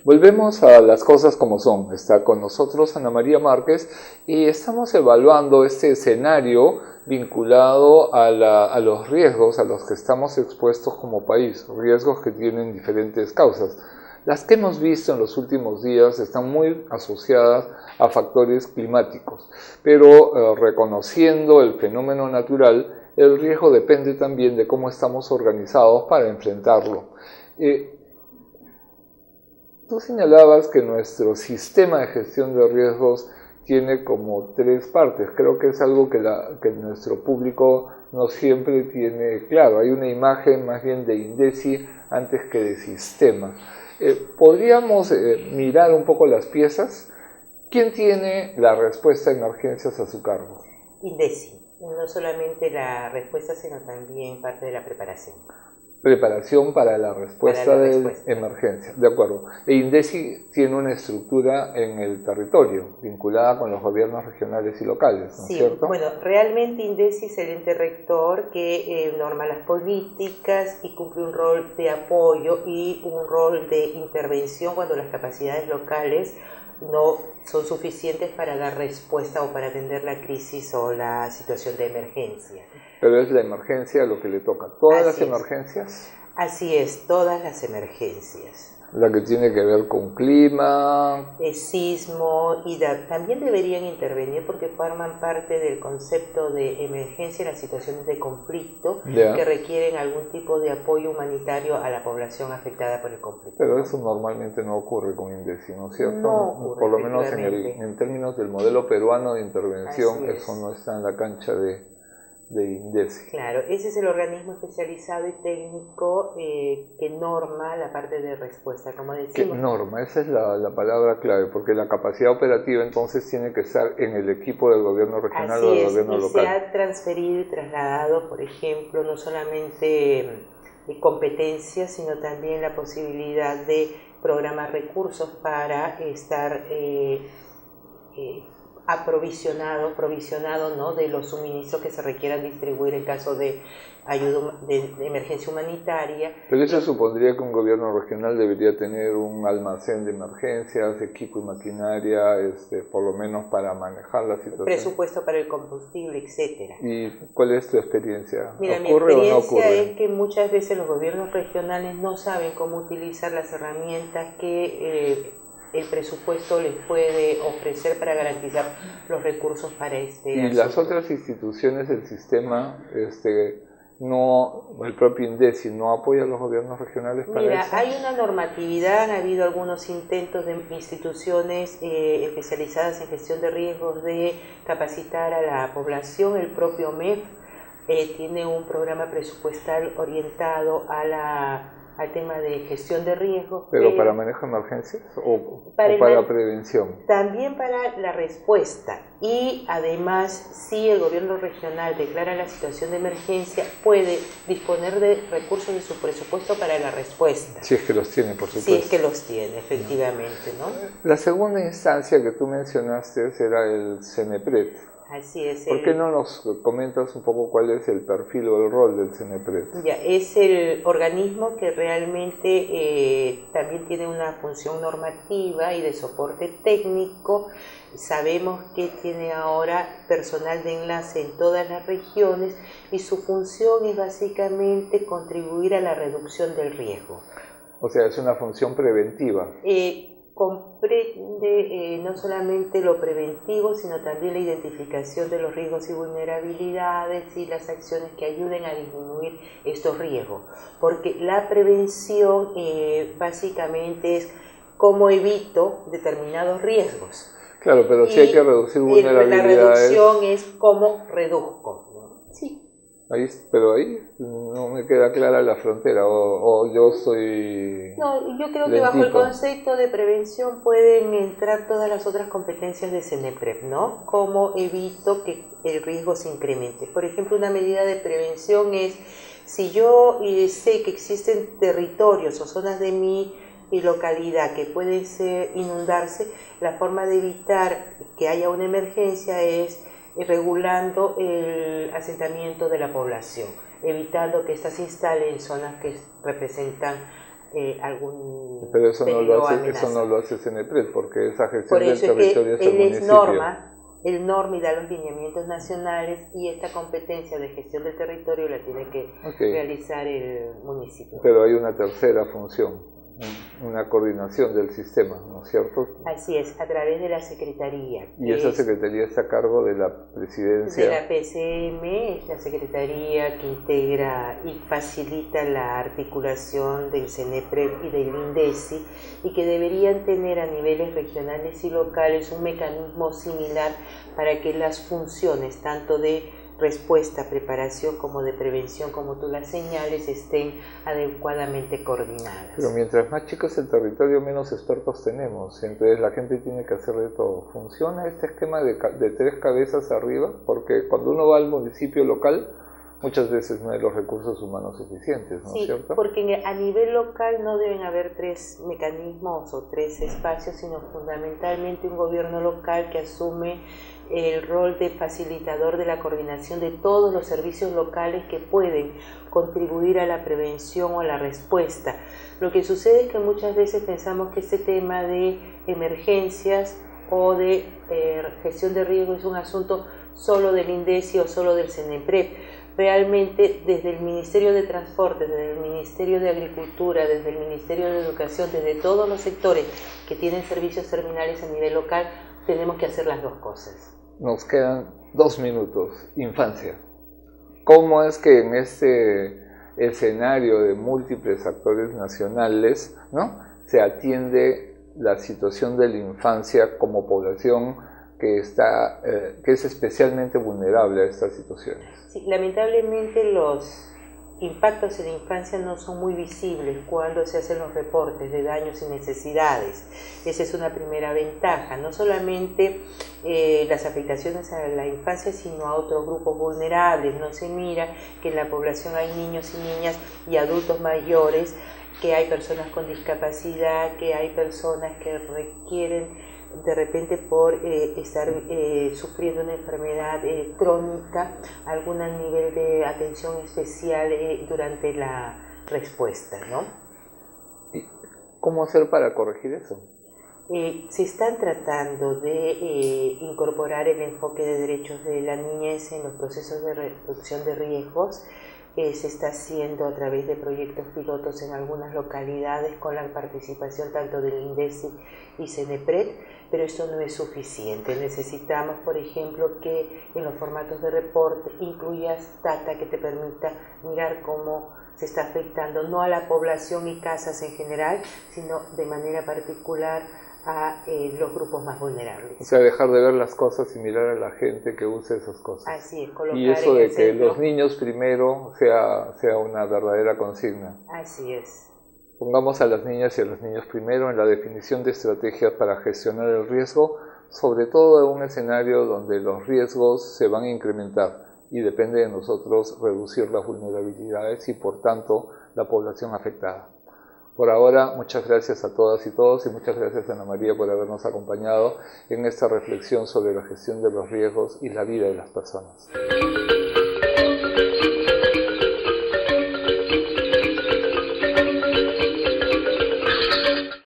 Volvemos a las cosas como son. Está con nosotros Ana María Márquez y estamos evaluando este escenario vinculado a los riesgos a los que estamos expuestos como país, riesgos que tienen diferentes causas. Las que hemos visto en los últimos días están muy asociadas a factores climáticos, pero reconociendo el fenómeno natural, el riesgo depende también de cómo estamos organizados para enfrentarlo. Tú señalabas que nuestro sistema de gestión de riesgos tiene como tres partes. Creo que es algo que nuestro público no siempre tiene claro. Hay una imagen más bien de INDECI antes que de sistema. ¿Podríamos mirar un poco las piezas? ¿Quién tiene la respuesta a emergencias a su cargo? INDECI, no solamente la respuesta, sino también parte de la preparación. Preparación para la respuesta de emergencia, de acuerdo. E INDECI tiene una estructura en el territorio, vinculada con los gobiernos regionales y locales, ¿no es cierto? Bueno, realmente INDECI es el ente rector que norma las políticas y cumple un rol de apoyo y un rol de intervención cuando las capacidades locales no son suficientes para dar respuesta o para atender la crisis o la situación de emergencia. Pero es la emergencia lo que le toca. ¿Todas las emergencias? Así es, todas las emergencias. La que tiene que ver con clima. Sismo, y también deberían intervenir porque forman parte del concepto de emergencia las situaciones de conflicto que requieren algún tipo de apoyo humanitario a la población afectada por el conflicto. Pero eso normalmente no ocurre con INDECI, ¿no es cierto? No ocurre, por lo menos en términos del modelo peruano de intervención, eso no está en la cancha de INDECI. Claro, ese es el organismo especializado y técnico que norma la parte de respuesta, como decimos. ¿Qué norma? Esa es la palabra clave, porque la capacidad operativa entonces tiene que estar en el equipo del gobierno regional o del gobierno local. Se ha transferido y trasladado, por ejemplo, no solamente competencias, sino también la posibilidad de programar recursos para estar provisionado, ¿no?, de los suministros que se requieran distribuir en caso de ayuda de emergencia humanitaria. Pero eso supondría que un gobierno regional debería tener un almacén de emergencias, equipo y maquinaria, por lo menos para manejar la situación. Presupuesto para el combustible, etcétera. ¿Y cuál es tu experiencia? Mira, mi experiencia es que muchas veces los gobiernos regionales no saben cómo utilizar las herramientas que el presupuesto les puede ofrecer para garantizar los recursos para ¿Y las otras instituciones del sistema, el propio INDECI, no apoya a los gobiernos regionales para eso? Mira, hay una normatividad, ha habido algunos intentos de instituciones especializadas en gestión de riesgos de capacitar a la población. El propio MEF tiene un programa presupuestal orientado al tema de gestión de riesgos. ¿Pero para manejo de emergencias o para prevención? También para la respuesta. Y además, si el gobierno regional declara la situación de emergencia, puede disponer de recursos de su presupuesto para la respuesta. Si es que los tiene, por supuesto. Si es que los tiene, efectivamente, ¿no? La segunda instancia que tú mencionaste era el CENEPRED. Así es. ¿Por qué no nos comentas un poco cuál es el perfil o el rol del CENEPRED? Ya, es el organismo que realmente también tiene una función normativa y de soporte técnico. Sabemos que tiene ahora personal de enlace en todas las regiones y su función es básicamente contribuir a la reducción del riesgo. O sea, es una función preventiva. Comprende no solamente lo preventivo, sino también la identificación de los riesgos y vulnerabilidades y las acciones que ayuden a disminuir estos riesgos. Porque la prevención básicamente es cómo evito determinados riesgos. Claro, pero si hay que reducir vulnerabilidades. La reducción es cómo reduzco, ¿no? Sí. Pero ahí no me queda clara la frontera, o yo soy... No, yo creo que bajo el concepto de prevención pueden entrar todas las otras competencias de CENEPRED, ¿no? Cómo evito que el riesgo se incremente. Por ejemplo, una medida de prevención es, si yo sé que existen territorios o zonas de mi localidad que pueden inundarse, la forma de evitar que haya una emergencia es regulando el asentamiento de la población, evitando que ésta se instale en zonas que representan algún Pero eso no peligro lo o hace, amenaza. eso no lo hace CENEPRED, porque esa Por gestión del eso es territorio es que el él es municipio. él norma y da los lineamientos nacionales, y esta competencia de gestión del territorio la tiene que realizar el municipio. Pero hay una tercera función, una coordinación del sistema, ¿no es cierto? Así es, a través de la Secretaría. Y esa Secretaría está a cargo de la Presidencia. De la PCM, es la Secretaría que integra y facilita la articulación del CENEPRED y del INDECI, y que deberían tener a niveles regionales y locales un mecanismo similar para que las funciones, tanto de respuesta, preparación como de prevención, como tú las señales, estén adecuadamente coordinadas. Pero mientras más chico es el territorio, menos expertos tenemos. Entonces la gente tiene que hacer de todo. ¿Funciona este esquema de 3 cabezas arriba? Porque cuando uno va al municipio local, muchas veces no hay los recursos humanos suficientes, ¿no es cierto? Porque a nivel local no deben haber 3 mecanismos o 3 espacios, sino fundamentalmente un gobierno local que asume el rol de facilitador de la coordinación de todos los servicios locales que pueden contribuir a la prevención o a la respuesta. Lo que sucede es que muchas veces pensamos que este tema de emergencias o de gestión de riesgo es un asunto solo del INDECI o solo del CENEPRED. Realmente desde el Ministerio de Transportes, desde el Ministerio de Agricultura, desde el Ministerio de Educación, desde todos los sectores que tienen servicios terminales a nivel local, tenemos que hacer las dos cosas. Nos quedan 2 minutos. Infancia. ¿Cómo es que en este escenario de múltiples actores nacionales, ¿no?, se atiende la situación de la infancia como población que es especialmente vulnerable a estas situaciones? Sí, lamentablemente los impactos en la infancia no son muy visibles cuando se hacen los reportes de daños y necesidades. Esa es una primera ventaja, no solamente las afectaciones a la infancia, sino a otros grupos vulnerables. No se mira que en la población hay niños y niñas y adultos mayores, que hay personas con discapacidad, que hay personas que requieren de repente por estar sufriendo una enfermedad crónica, algún nivel de atención especial durante la respuesta, ¿no? ¿Cómo hacer para corregir eso? Se están tratando de incorporar el enfoque de derechos de la niñez en los procesos de reducción de riesgos. Se está haciendo a través de proyectos pilotos en algunas localidades con la participación tanto del INDECI y CENEPRED, pero esto no es suficiente. Necesitamos, por ejemplo, que en los formatos de reporte incluyas data que te permita mirar cómo se está afectando no a la población y casas en general, sino de manera particular a los grupos más vulnerables. O sea, dejar de ver las cosas y mirar a la gente que usa esas cosas. Así es, colocar y eso en de el que centro, los niños primero sea una verdadera consigna. Así es. Pongamos a las niñas y a los niños primero en la definición de estrategias para gestionar el riesgo, sobre todo en un escenario donde los riesgos se van a incrementar y depende de nosotros reducir las vulnerabilidades y por tanto la población afectada. Por ahora, muchas gracias a todas y todos y muchas gracias a Ana María por habernos acompañado en esta reflexión sobre la gestión de los riesgos y la vida de las personas.